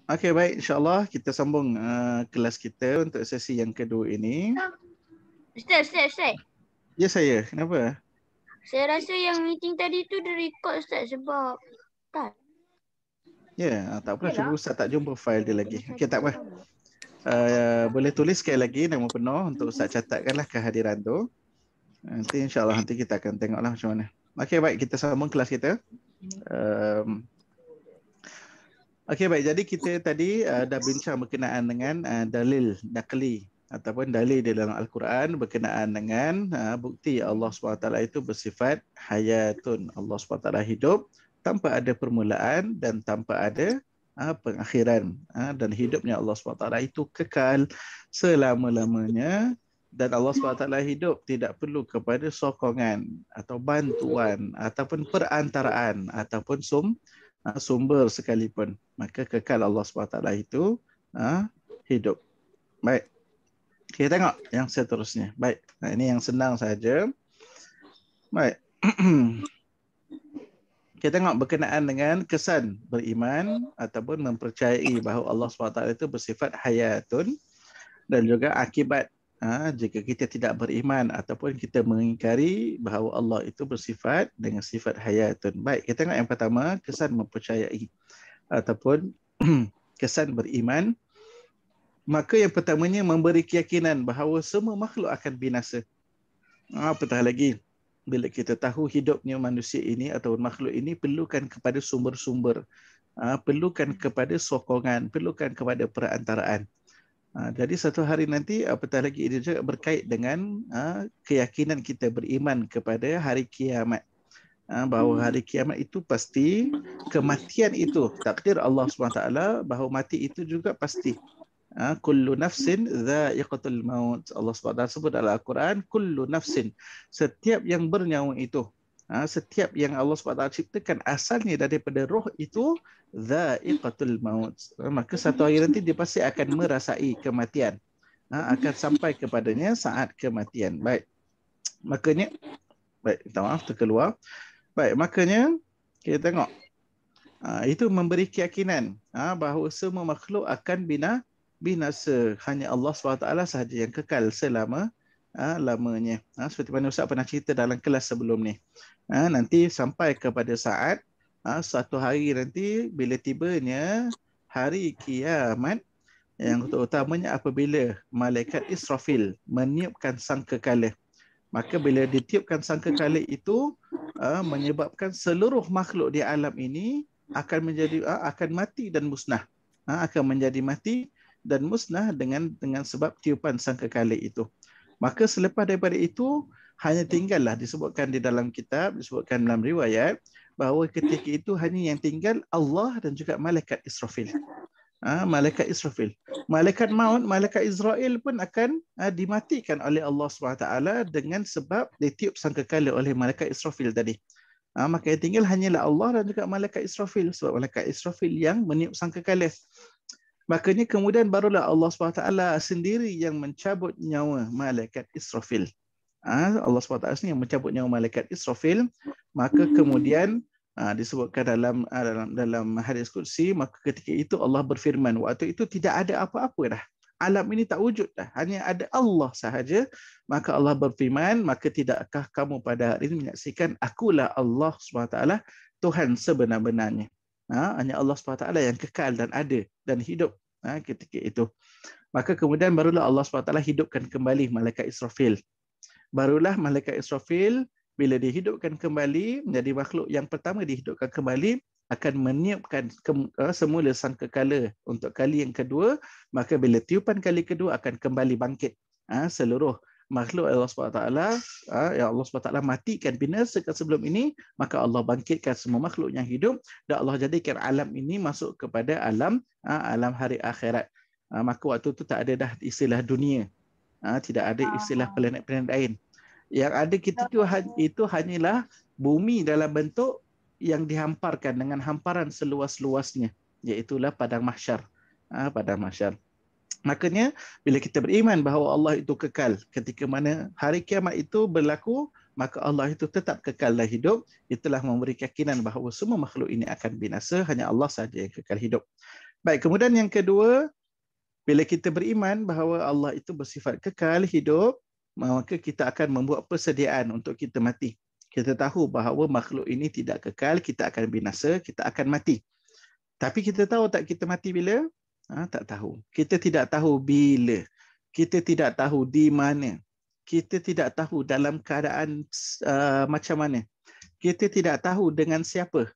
Okey, baik, insya-Allah kita sambung kelas kita untuk sesi yang kedua ini. Ustaz. Ya saya, kenapa? Saya rasa yang meeting tadi tu direkod Ustaz sebab tak. Ya, tak apa, cuba Ustaz tak jumpa file dia lagi. Ada Okey, tak satu apa. sama. Boleh tulis sekali lagi nama penuh untuk Ustaz catatkanlah kehadiran tu. Nanti insya-Allah nanti kita akan tengoklah macam mana. Okey, baik, kita sambung kelas kita. Okey, baik, jadi kita tadi dah bincang berkenaan dengan dalil naqli ataupun dalil di dalam Al-Quran berkenaan dengan bukti Allah SWT itu bersifat hayatun. Allah SWT hidup tanpa ada permulaan dan tanpa ada pengakhiran. Dan hidupnya Allah SWT itu kekal selama-lamanya, dan Allah SWT hidup tidak perlu kepada sokongan atau bantuan ataupun perantaraan ataupun sumber sekalipun. Maka kekal Allah SWT itu hidup. Baik. Kita tengok yang seterusnya. Baik. Ini yang senang saja. Baik. Kita tengok berkenaan dengan kesan beriman ataupun mempercayai bahawa Allah SWT itu bersifat hayatun, dan juga akibat jika kita tidak beriman ataupun kita mengingkari bahawa Allah itu bersifat dengan sifat hayatun. Baik, kita tengok yang pertama, kesan mempercayai ataupun kesan beriman. Maka yang pertamanya memberi keyakinan bahawa semua makhluk akan binasa. Apatah lagi bila kita tahu hidupnya manusia ini atau makhluk ini perlukan kepada sumber-sumber, perlukan kepada sokongan, perlukan kepada perantaraan. Jadi satu hari nanti, apatah lagi ini juga berkait dengan keyakinan kita beriman kepada hari kiamat. Bahawa hari kiamat itu pasti, kematian itu takdir Allah SWT, bahawa mati itu juga pasti. Kullu nafsin dha'iqatul maut. Allah SWT sebut dalam Al-Quran, kullu nafsin, setiap yang bernyawa itu, setiap yang Allah SWT ciptakan asalnya daripada roh itu dha'iqatul maut. Maka satu hari nanti dia pasti akan merasai kematian, akan sampai kepadanya saat kematian. Baik, makanya, baik, minta maaf terkeluar. Baik, makanya kita tengok, itu memberi keyakinan bahawa semua makhluk akan binasa. Hanya Allah SWT sahaja yang kekal lamanya. Seperti mana Ustaz pernah cerita dalam kelas sebelum ni. Nanti sampai kepada saat satu hari nanti bila tibanya hari kiamat, yang terutamanya apabila malaikat Israfil meniupkan sangkakala. Maka bila ditiupkan sangkakala itu menyebabkan seluruh makhluk di alam ini akan mati dan musnah. Akan menjadi mati dan musnah dengan sebab tiupan sangkakala itu. Maka selepas daripada itu hanya tinggallah, disebutkan di dalam kitab, disebutkan dalam riwayat bahawa ketika itu hanya yang tinggal Allah dan juga malaikat Israfil. Malaikat Israfil. Malaikat maut, malaikat Israel pun akan dimatikan oleh Allah SWT dengan sebab ditiup sangkakala oleh malaikat Israfil tadi. Maka yang tinggal hanyalah Allah dan juga malaikat Israfil, sebab malaikat Israfil yang meniup sangkakala. Makanya kemudian barulah Allah SWT sendiri yang mencabut nyawa malaikat Israfil. Allah SWT sendiri yang mencabut nyawa malaikat Israfil. Maka kemudian disebutkan dalam hadis qudsi, maka ketika itu Allah berfirman, waktu itu tidak ada apa-apa dah. Alam ini tak wujud dah. Hanya ada Allah sahaja. Maka Allah berfirman, maka tidakkah kamu pada hari ini menyaksikan akulah Allah SWT, Tuhan sebenar-benarnya. Hanya Allah SWT yang kekal dan ada dan hidup ketika itu. Maka kemudian barulah Allah SWT hidupkan kembali malaikat Israfil. Barulah malaikat Israfil bila dihidupkan kembali menjadi makhluk yang pertama dihidupkan kembali, akan meniupkan semula sangkakala untuk kali yang kedua. Maka bila tiupan kali kedua akan kembali bangkit seluruh makhluk Allah SWT. Yang Allah SWT matikan, binasakan sebelum ini, maka Allah bangkitkan semua makhluk yang hidup dan Allah jadikan alam ini masuk kepada alam hari akhirat. Maka waktu itu tak ada dah istilah dunia, tidak ada istilah planet-planet lain. Yang ada ketika itu hanyalah bumi dalam bentuk yang dihamparkan dengan hamparan seluas-luasnya, iaitulah padang mahsyar. Padang mahsyar. Makanya bila kita beriman bahawa Allah itu kekal, ketika mana hari kiamat itu berlaku, maka Allah itu tetap kekal dan hidup. Itulah memberi keyakinan bahawa semua makhluk ini akan binasa, hanya Allah sahaja yang kekal hidup. Baik, kemudian yang kedua, bila kita beriman bahawa Allah itu bersifat kekal hidup, maka kita akan membuat persediaan untuk kita mati. Kita tahu bahawa makhluk ini tidak kekal, kita akan binasa, kita akan mati. Tapi kita tahu tak kita mati bila? Tak tahu. Kita tidak tahu bila. Kita tidak tahu di mana. Kita tidak tahu dalam keadaan macam mana. Kita tidak tahu dengan siapa.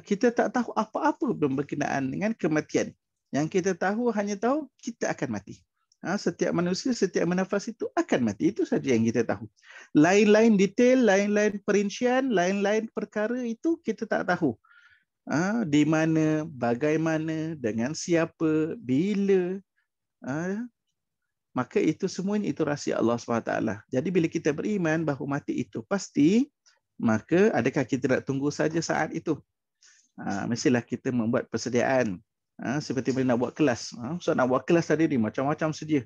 Kita tak tahu apa-apa berkenaan dengan kematian. Yang kita tahu hanya tahu kita akan mati. Setiap manusia, setiap nafas itu akan mati. Itu saja yang kita tahu. Lain-lain detail, lain-lain perincian, lain-lain perkara itu kita tak tahu. Di mana, bagaimana, dengan siapa, bila. Maka itu semua itu rahsia Allah SWT. Jadi bila kita beriman bahawa mati itu pasti, maka adakah kita nak tunggu saja saat itu? Mestilah kita membuat persediaan. Seperti bila nak buat kelas. So nak buat kelas tadi ni macam-macam sedia.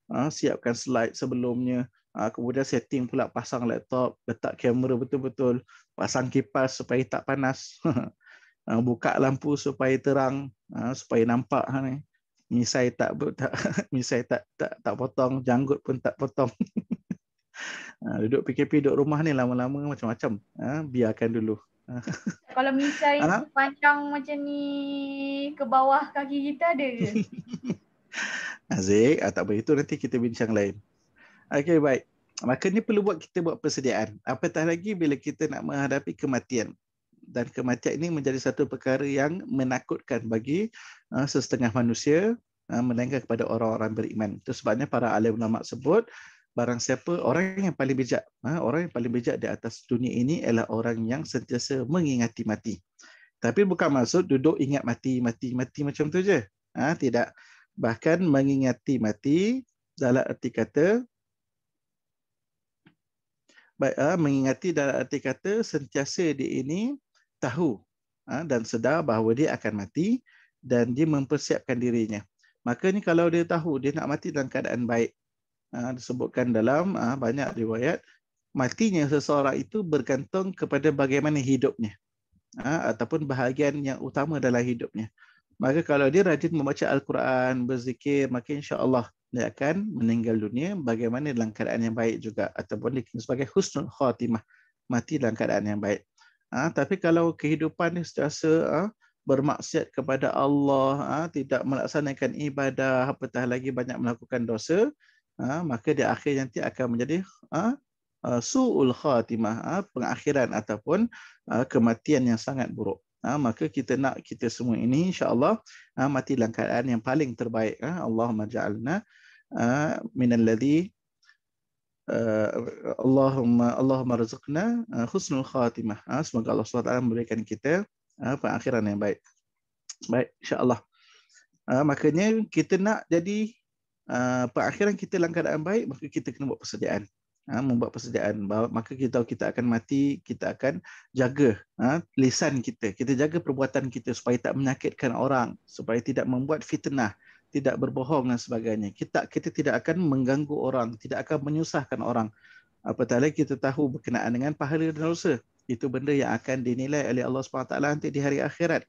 Siapkan slide sebelumnya. Kemudian setting pula, pasang laptop, letak kamera betul-betul, pasang kipas supaya tak panas. Buka lampu supaya terang, supaya nampak ni. Misai tak potong, janggut pun tak potong. Duduk PKP, duduk rumah ni lama-lama macam-macam. Biarkan dulu. Kalau misai panjang macam ni ke bawah kaki kita ada ke? Azik, tak boleh, itu nanti kita bincang lain. Okey, baik. Makanya perlu kita buat persediaan. Apatah lagi bila kita nak menghadapi kematian. Dan kematian ini menjadi satu perkara yang menakutkan bagi sesetengah manusia, melainkan kepada orang-orang beriman. Itu sebabnya para alim ulama sebut, barang siapa orang yang paling bijak, orang yang paling bijak di atas dunia ini adalah orang yang sentiasa mengingati mati. Tapi bukan maksud duduk ingat mati macam tu je. Tidak. Bahkan mengingati mati dalam arti kata, mengingati dalam arti kata sentiasa dia ini tahu dan sedar bahawa dia akan mati dan dia mempersiapkan dirinya. Maka ni kalau dia tahu dia nak mati dalam keadaan baik, disebutkan dalam banyak riwayat, matinya seseorang itu bergantung kepada bagaimana hidupnya, ataupun bahagian yang utama dalam hidupnya. Maka kalau dia rajin membaca Al-Quran, berzikir, maka insya-Allah dia akan meninggal dunia bagaimana dalam keadaan yang baik juga, ataupun dikenal sebagai husnul khatimah, mati dalam keadaan yang baik. Tapi kalau kehidupan ni sentiasa bermaksiat kepada Allah, tidak melaksanakan ibadah, apatah lagi banyak melakukan dosa, maka di akhir nanti akan menjadi su'ul khatimah, pengakhiran ataupun kematian yang sangat buruk. Maka kita nak kita semua ini insya-Allah mati dalam keadaan yang paling terbaik. Allahumma ja'alna minal ladzi Allahumma rizqna husnul khatimah. Semoga Allah SWT memberikan kita pengakhiran yang baik. Baik, insya-Allah. Makanya kita nak jadi pengakhiran kita dalam keadaan baik, maka kita kena buat persediaan. Membuat persediaan. Maka kita tahu kita akan mati, kita akan jaga lisan kita. Kita jaga perbuatan kita supaya tak menyakitkan orang, supaya tidak membuat fitnah, tidak berbohong dan sebagainya. Kita tidak akan mengganggu orang, tidak akan menyusahkan orang. Apatah lagi kita tahu berkenaan dengan pahala dan dosa. Itu benda yang akan dinilai oleh Allah SWT nanti di hari akhirat.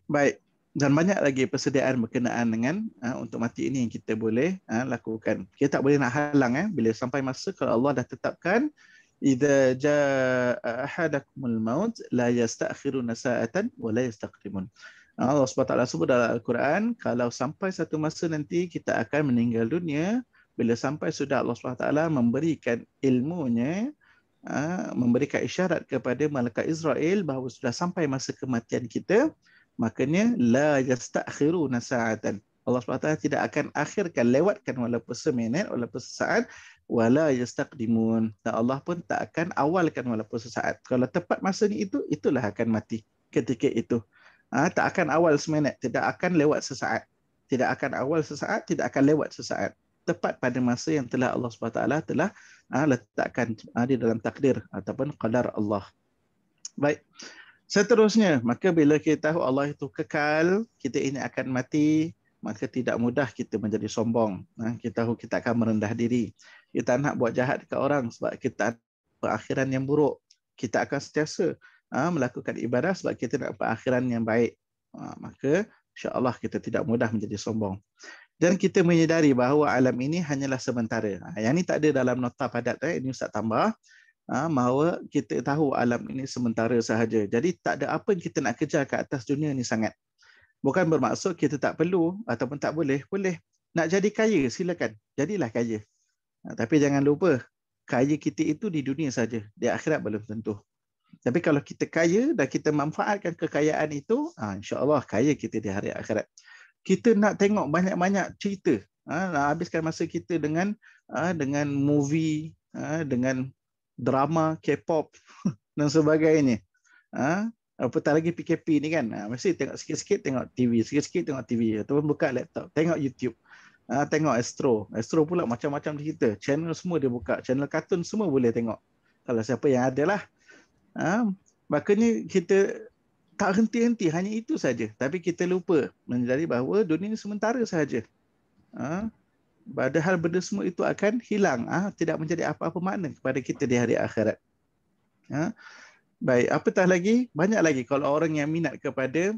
Baik. Dan banyak lagi persediaan berkenaan dengan untuk mati ini yang kita boleh lakukan. Kita tak boleh nak halang bila sampai masa kalau Allah dah tetapkan idza jaa ahadakumul maut la yasta'khiruna sa'atan wa la yastaqdimun. Allah SWT sebut dalam Al-Quran, kalau sampai satu masa nanti kita akan meninggal dunia, bila sampai sudah Allah SWT memberikan ilmunya, memberikan isyarat kepada malaikat Israel bahawa sudah sampai masa kematian kita, makanya la yasta'khiruna sa'atan. Allah SWT tidak akan akhirkan, lewatkan walaupun seminit, walaupun sesaat, wala yastaqdimun. Dan Allah pun tak akan awalkan walaupun sesaat. Kalau tepat masa ni itulah akan mati ketika itu. Tak akan awal seminit, tidak akan lewat sesaat. Tidak akan awal sesaat, tidak akan lewat sesaat. Tepat pada masa yang telah Allah SWT telah letakkan di dalam takdir ataupun qadar Allah. Baik. Seterusnya, maka bila kita tahu Allah itu kekal, kita ini akan mati, maka tidak mudah kita menjadi sombong. Kita tahu kita akan merendah diri. Kita nak buat jahat dekat orang sebab kita berakhiran yang buruk. Kita akan sentiasa melakukan ibadah sebab kita nak berakhiran yang baik. Maka insya-Allah kita tidak mudah menjadi sombong. Dan kita menyedari bahawa alam ini hanyalah sementara. Yang ni tak ada dalam nota padat, ini Ustaz tambah. Bahawa kita tahu alam ini sementara sahaja. Jadi tak ada apa yang kita nak kejar ke atas dunia ni sangat. Bukan bermaksud kita tak perlu ataupun tak boleh. Boleh. Nak jadi kaya, silakan. Jadilah kaya. Tapi jangan lupa, kaya kita itu di dunia saja. Di akhirat belum tentu. Tapi kalau kita kaya dan kita manfaatkan kekayaan itu, insya-Allah kaya kita di hari akhirat. Kita nak tengok banyak-banyak cerita, nak habiskan masa kita dengan movie, dengan drama K-pop dan sebagainya. Apatah lagi PKP ni kan, mesti tengok sikit-sikit tengok TV, sikit-sikit tengok TV ataupun buka laptop, tengok YouTube. Tengok Astro pula macam-macam cerita. Channel semua dia buka, channel kartun semua boleh tengok. Kalau siapa yang ada lah. Makanya kita tak henti-henti hanya itu saja. Tapi kita lupa menyadari bahawa dunia ini sementara sahaja. Padahal benda semua itu akan hilang. Tidak menjadi apa-apa makna kepada kita di hari akhirat. Baik, apatah lagi? Banyak lagi kalau orang yang minat kepada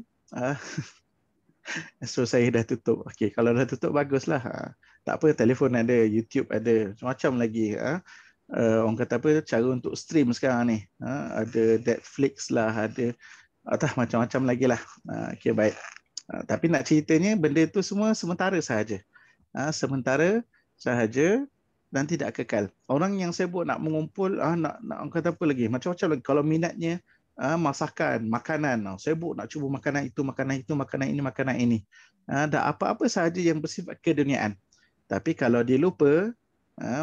so saya dah tutup. Okey, kalau dah tutup baguslah. Tak apa, telefon ada, YouTube ada, macam-macam lagi. Orang kata apa, cara untuk stream sekarang ni. Ada Netflix lah, ada macam-macam lagi lah. Okey, baik. Tapi nak ceritanya, benda itu semua sementara sahaja. Sementara sahaja dan tidak kekal. Orang yang sibuk nak mengumpul, nak orang kata apa lagi, macam-macam lagi. Kalau minatnya masakan, makanan, sibuk nak cuba makanan itu, makanan ini. Dan apa-apa sahaja yang bersifat keduniaan. Tapi kalau dia lupa,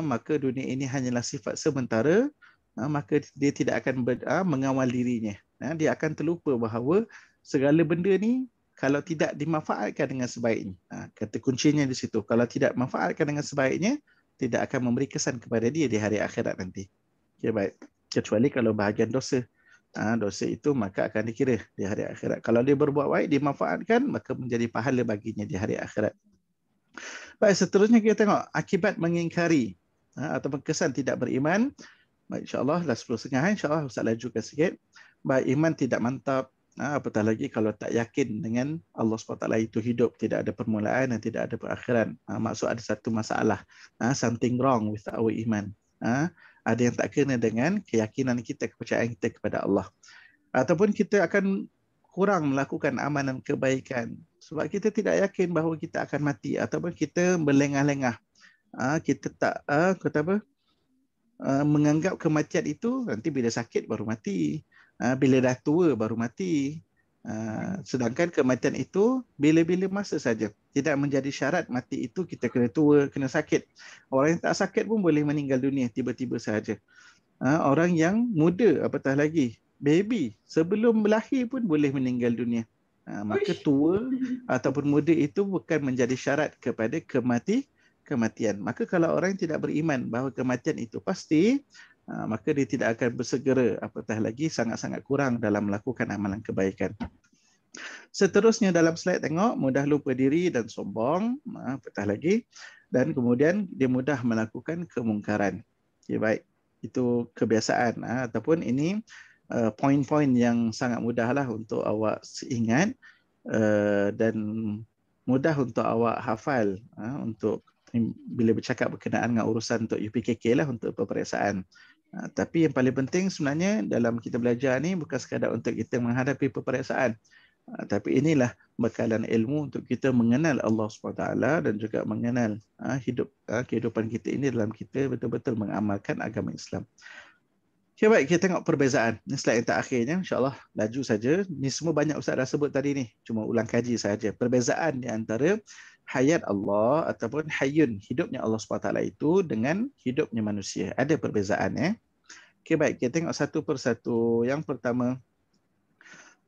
maka dunia ini hanyalah sifat sementara, maka dia tidak akan mengawal dirinya. Dia akan terlupa bahawa segala benda ni kalau tidak dimanfaatkan dengan sebaiknya. Kata kuncinya di situ. Kalau tidak manfaatkan dengan sebaiknya, tidak akan memberi kesan kepada dia di hari akhirat nanti. Okay, baik. Kecuali kalau bahagian dosa. Dosa itu maka akan dikira di hari akhirat. Kalau dia berbuat baik, dimanfaatkan, maka menjadi pahala baginya di hari akhirat. Baik, seterusnya kita tengok akibat mengingkari ataupun kesan tidak beriman. Baik, insya-Allah dah 10.30, insya-Allah Ustaz lajukan sikit. Baik, iman tidak mantap, apatah lagi kalau tak yakin dengan Allah SWT itu hidup, tidak ada permulaan dan tidak ada perakhiran. Maksud ada satu masalah, something wrong with our iman. Ada yang tak kena dengan keyakinan kita, kepercayaan kita kepada Allah. Ataupun kita akan kurang melakukan amalan kebaikan sebab kita tidak yakin bahawa kita akan mati, ataupun kita berlengah-lengah. Kita tak menganggap kematian itu nanti bila sakit baru mati, bila dah tua baru mati. Sedangkan kematian itu bila-bila masa saja. Tidak menjadi syarat mati itu kita kena tua, kena sakit. Orang yang tak sakit pun boleh meninggal dunia tiba-tiba sahaja. Orang yang muda, apatah lagi baby, sebelum lahir pun boleh meninggal dunia. Maka tua ataupun muda itu bukan menjadi syarat kepada kematian. Maka kalau orang yang tidak beriman bahawa kematian itu pasti, maka dia tidak akan bersegera, apatah lagi sangat-sangat kurang dalam melakukan amalan kebaikan. Seterusnya dalam slide tengok, mudah lupa diri dan sombong, apatah lagi, dan kemudian dia mudah melakukan kemungkaran. Okay, baik. Itu kebiasaan, ataupun ini poin-poin yang sangat mudahlah untuk awak ingat dan mudah untuk awak hafal untuk bila bercakap berkenaan dengan urusan untuk UPKK lah, untuk peperiksaan. Tapi yang paling penting sebenarnya dalam kita belajar ni bukan sekadar untuk kita menghadapi peperiksaan, tapi inilah bekalan ilmu untuk kita mengenal Allah SWT dan juga mengenal kehidupan kita ini dalam kita betul-betul mengamalkan agama Islam. Okay, baik, kita tengok perbezaan. Ini slide yang terakhirnya, insya-Allah laju saja. Ini semua banyak Ustaz dah sebut tadi ni, cuma ulang kaji saja. Perbezaan di antara hayat Allah ataupun hayyun, hidupnya Allah SWT itu dengan hidupnya manusia. Ada perbezaan. Okay, baik, kita tengok satu persatu. Yang pertama,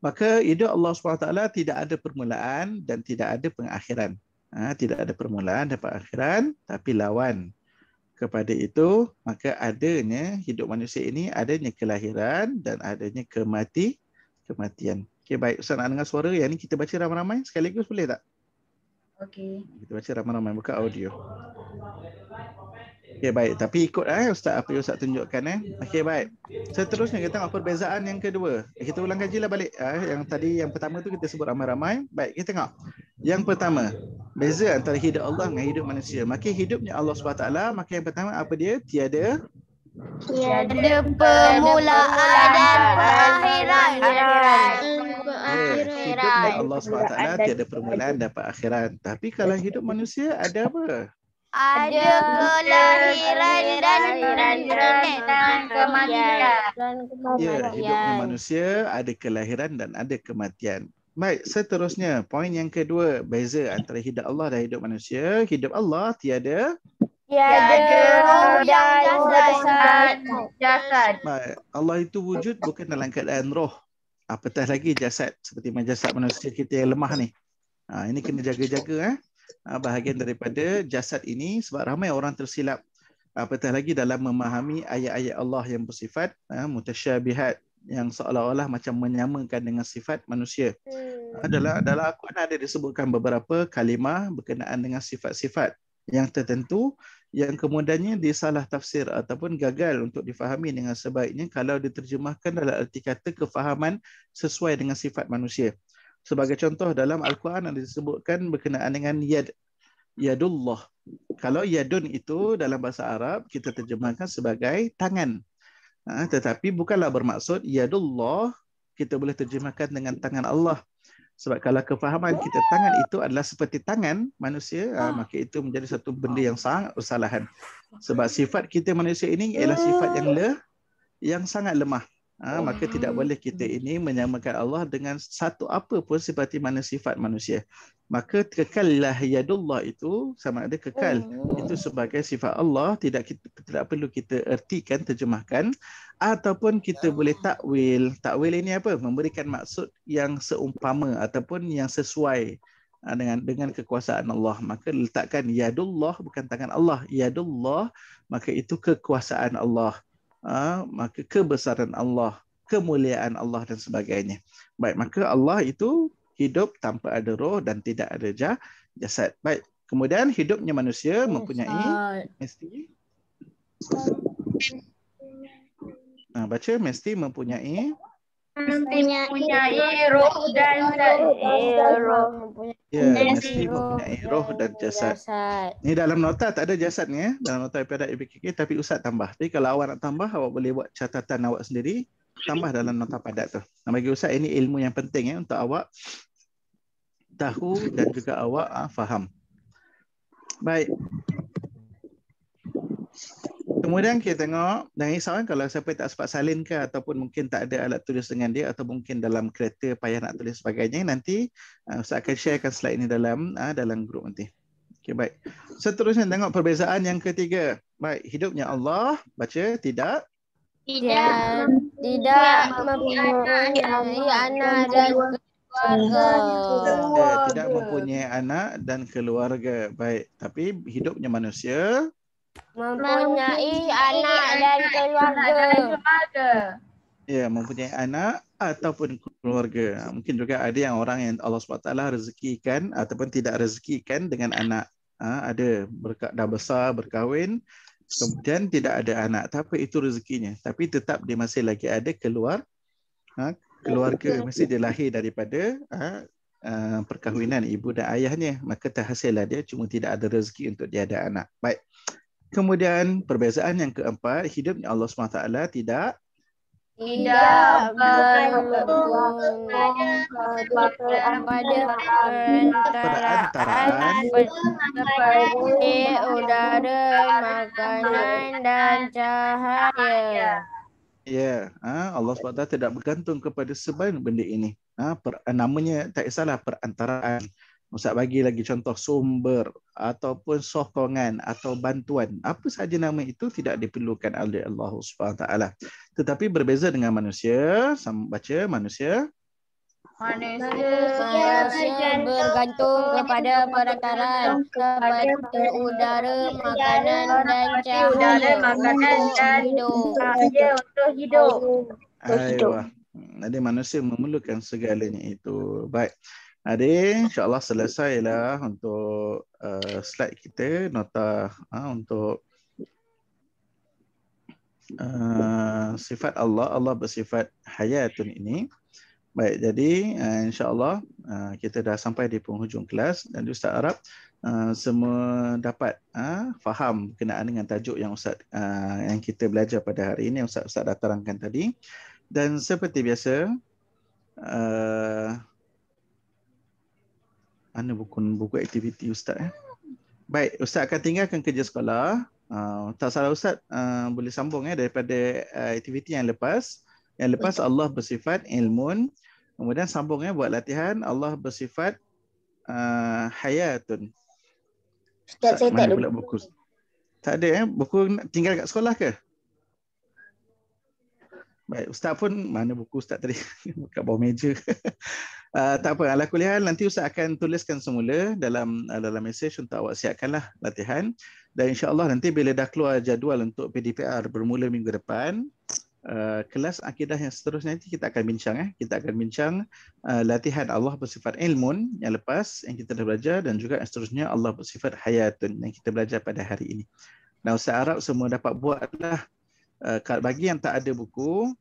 maka hidup Allah SWT tidak ada permulaan dan tidak ada pengakhiran. Tidak ada permulaan dan pengakhiran, tapi lawan kepada itu, maka adanya hidup manusia ini, adanya kelahiran dan adanya kematian. Okay, baik, Ustaz nak dengar suara yang ni kita baca ramai-ramai sekaligus boleh tak? Okey. Kita baca ramai-ramai, buka audio. Okey, baik. Tapi ikut Ustaz apa yang Ustaz tunjukkan. Okey, baik. Seterusnya kita tengok perbezaan yang kedua. Kita ulang kajilah balik. Yang tadi, yang pertama tu kita sebut ramai-ramai. Baik, kita tengok. Yang pertama, beza antara hidup Allah dengan hidup manusia. Maka hidupnya Allah SWT, maka yang pertama apa dia? Tiada permulaan dan perakhiran. Hidupnya Allah SWT tiada permulaan dan perakhiran. Tapi kalau hidup manusia ada apa? Ada kelahiran dan kematian. Ya, hidupnya manusia ada kelahiran dan ada kematian. Baik, seterusnya poin yang kedua, beza antara hidup Allah dan hidup manusia. Hidup Allah tiada roh dan jasad. Baik, Allah itu wujud bukan dalam keadaan roh. Apatah lagi jasad, seperti jasad manusia kita yang lemah ni. Ini kena jaga-jaga. Bahagian daripada jasad ini, sebab ramai orang tersilap. Apatah lagi dalam memahami ayat-ayat Allah yang bersifat mutasyabihat, yang seolah-olah macam menyamakan dengan sifat manusia. Dalam Al-Quran ada disebutkan beberapa kalimah berkenaan dengan sifat-sifat yang tertentu yang kemudiannya disalah tafsir ataupun gagal untuk difahami dengan sebaiknya kalau diterjemahkan dalam arti kata kefahaman sesuai dengan sifat manusia. Sebagai contoh, dalam Al-Quran ada disebutkan berkenaan dengan yadullah. Kalau yadun itu dalam bahasa Arab kita terjemahkan sebagai tangan. Tetapi bukanlah bermaksud yadullah kita boleh terjemahkan dengan tangan Allah. Sebab kalau kefahaman kita tangan itu adalah seperti tangan manusia, maka itu menjadi satu benda yang sangat kesalahan. Sebab sifat kita manusia ini ialah sifat yang sangat lemah. Maka tidak boleh kita ini menyamakan Allah dengan satu apa pun seperti mana sifat manusia. Maka kekallah yadullah itu sama ada kekal itu sebagai sifat Allah, tidak perlu kita ertikan, terjemahkan, ataupun kita boleh takwil. Takwil ini apa? Memberikan maksud yang seumpama ataupun yang sesuai dengan kekuasaan Allah. Maka letakkan yadullah bukan tangan Allah, yadullah maka itu kekuasaan Allah. Maka kebesaran Allah, kemuliaan Allah dan sebagainya. Baik, maka Allah itu hidup tanpa ada roh dan tidak ada jasad. Baik, kemudian hidupnya manusia mempunyai mesti baca mesti mempunyai roh dan mesti mempunyai roh dan jasad. Ni dalam nota tak ada jasadnya, dalam nota ibadat IPKK, tapi Ustaz tambah. Jadi kalau awak nak tambah, awak boleh buat catatan awak sendiri, tambah dalam nota padat tu. Bagi Ustaz ini ilmu yang penting untuk awak tahu dan juga awak faham. Baik. Kemudian kita tengok, dan risau kalau siapa tak sempat salin ke ataupun mungkin tak ada alat tulis dengan dia atau mungkin dalam kereta payah nak tulis sebagainya, nanti Ustaz akan sharekan slide ini dalam grup nanti. Okey, baik. Seterusnya tengok perbezaan yang ketiga. Baik, hidupnya Allah, baca tidak mempunyai anak dan keluarga. Tidak mempunyai anak dan keluarga. Baik, tapi hidupnya manusia mempunyai anak dan keluarga. Ya, mempunyai anak ataupun keluarga. Mungkin juga ada yang orang yang Allah SWT rezekikan ataupun tidak rezekikan dengan anak. Ada dah besar, berkahwin, kemudian tidak ada anak. Tapi itu rezekinya. Tapi tetap dia masih lagi ada keluarga. Mesti dia lahir daripada perkahwinan ibu dan ayahnya. Maka terhasillah dia, cuma tidak ada rezeki untuk dia ada anak. Baik. Kemudian perbezaan yang keempat, hidupnya Allah SWT tidak perantaraan seperti udara, makanan dan cahaya. Ya, Allah SWT tidak bergantung kepada sebaik benda ini. Namanya tak kisahlah perantaraan. Ustaz bagi lagi contoh sumber ataupun sokongan atau bantuan. Apa sahaja nama itu tidak diperlukan oleh Allah SWT. Tetapi berbeza dengan manusia. Baca manusia. Manusia bergantung kepada perantaraan seperti udara, makanan dan cahaya untuk hidup. Aywa. Jadi manusia memerlukan segalanya itu. Baik. Adik, insyaAllah selesailah untuk slide kita, nota untuk sifat Allah, Allah bersifat hayatun ini. Baik, jadi insya-Allah kita dah sampai di penghujung kelas dan Ustaz harap semua dapat faham berkenaan dengan tajuk yang Ustaz yang kita belajar pada hari ini yang Ustaz dah terangkan tadi. Dan seperti biasa mana buku aktiviti Ustaz Baik, Ustaz akan tinggalkan kerja sekolah. Tak salah Ustaz boleh sambung daripada aktiviti yang lepas. Yang lepas Allah bersifat ilmun. Kemudian sambungnya buat latihan Allah bersifat hayatun. Ustaz, saya tak mana ada pula buku? Tak ada buku tinggal kat sekolah ke? Baik, Ustaz pun mana buku Ustaz tadi? Kat bawah meja. Tak apa, ala kuliah nanti Ustaz akan tuliskan semula dalam mesej untuk awak siapkanlah latihan. Dan insya-Allah nanti bila dah keluar jadual untuk PDPR bermula minggu depan, kelas akidah yang seterusnya nanti kita akan bincang kita akan bincang latihan Allah bersifat ilmun yang lepas yang kita dah belajar dan juga yang seterusnya Allah bersifat hayatun yang kita belajar pada hari ini. Nah, Ustaz harap semua dapat buatlah. Bagi yang tak ada buku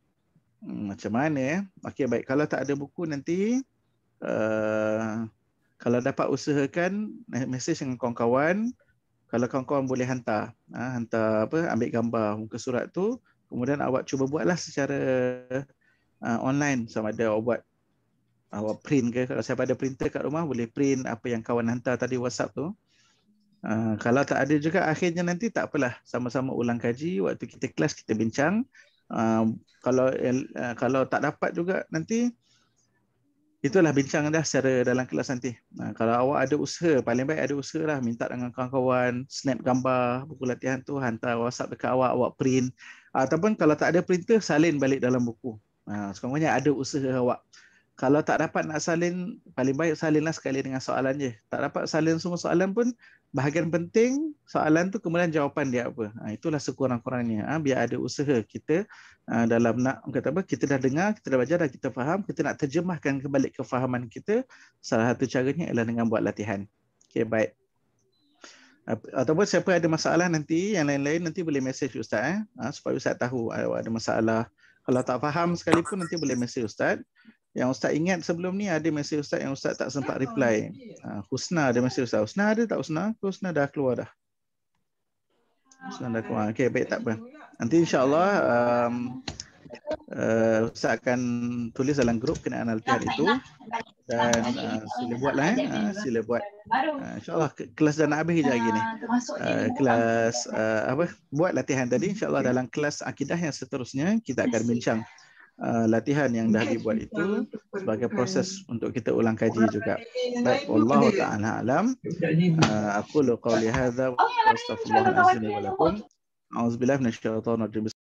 macam mana Okey, baik, kalau tak ada buku nanti kalau dapat usahakan mesej dengan kawan-kawan. Kalau kawan-kawan boleh hantar ambil gambar muka surat tu, kemudian awak cuba buatlah secara online, sama ada awak print ke. Kalau siapa ada printer kat rumah boleh print apa yang kawan hantar tadi WhatsApp tu. Kalau tak ada juga, akhirnya nanti tak apalah, sama-sama ulang kaji waktu kita kelas, kita bincang. Kalau tak dapat juga nanti itulah bincang dah secara dalam kelas nanti. Kalau awak ada usaha, paling baik ada usaha lah, minta dengan kawan-kawan snap gambar buku latihan tu, hantar WhatsApp dekat awak print. Ataupun kalau tak ada printer, salin balik dalam buku. Sekurang-kurangnya ada usaha awak. Kalau tak dapat nak salin, paling baik salinlah sekali dengan soalan je. Tak dapat salin semua soalan pun, bahagian penting soalan tu kemudian jawapan dia apa. Itulah sekurang-kurangnya. Biar ada usaha kita dalam nak kata apa, kita dah dengar, kita dah belajar, dah kita faham, kita nak terjemahkan kembali kefahaman kita. Salah satu caranya ialah dengan buat latihan. Okey, baik. Ataupun siapa ada masalah nanti, yang lain-lain nanti boleh mesej Ustaz supaya Ustaz tahu ada masalah. Kalau tak faham sekalipun nanti boleh mesej Ustaz. Yang Ustaz ingat sebelum ni ada mesej Ustaz yang Ustaz tak sempat reply. Husna ada mesej Ustaz. Husna ada tak Husna? Husna dah keluar dah. Husna dah keluar. Okey, baik, tak apa. Nanti insya-Allah Ustaz akan tulis dalam grup kenaan latihan itu dan sila buatlah sila buat. Insya-Allah kelas dah nak habis je lagi ni. Kelas buat latihan tadi, insya-Allah dalam kelas akidah yang seterusnya kita akan bincang latihan yang dah dibuat itu sebagai proses untuk kita ulang kaji juga. Baik, wallahu taala alam. Aqulu qawli hadza wa astaghfirullahal azim wa lakum. A'udzubillahi minasyaitonir rajim.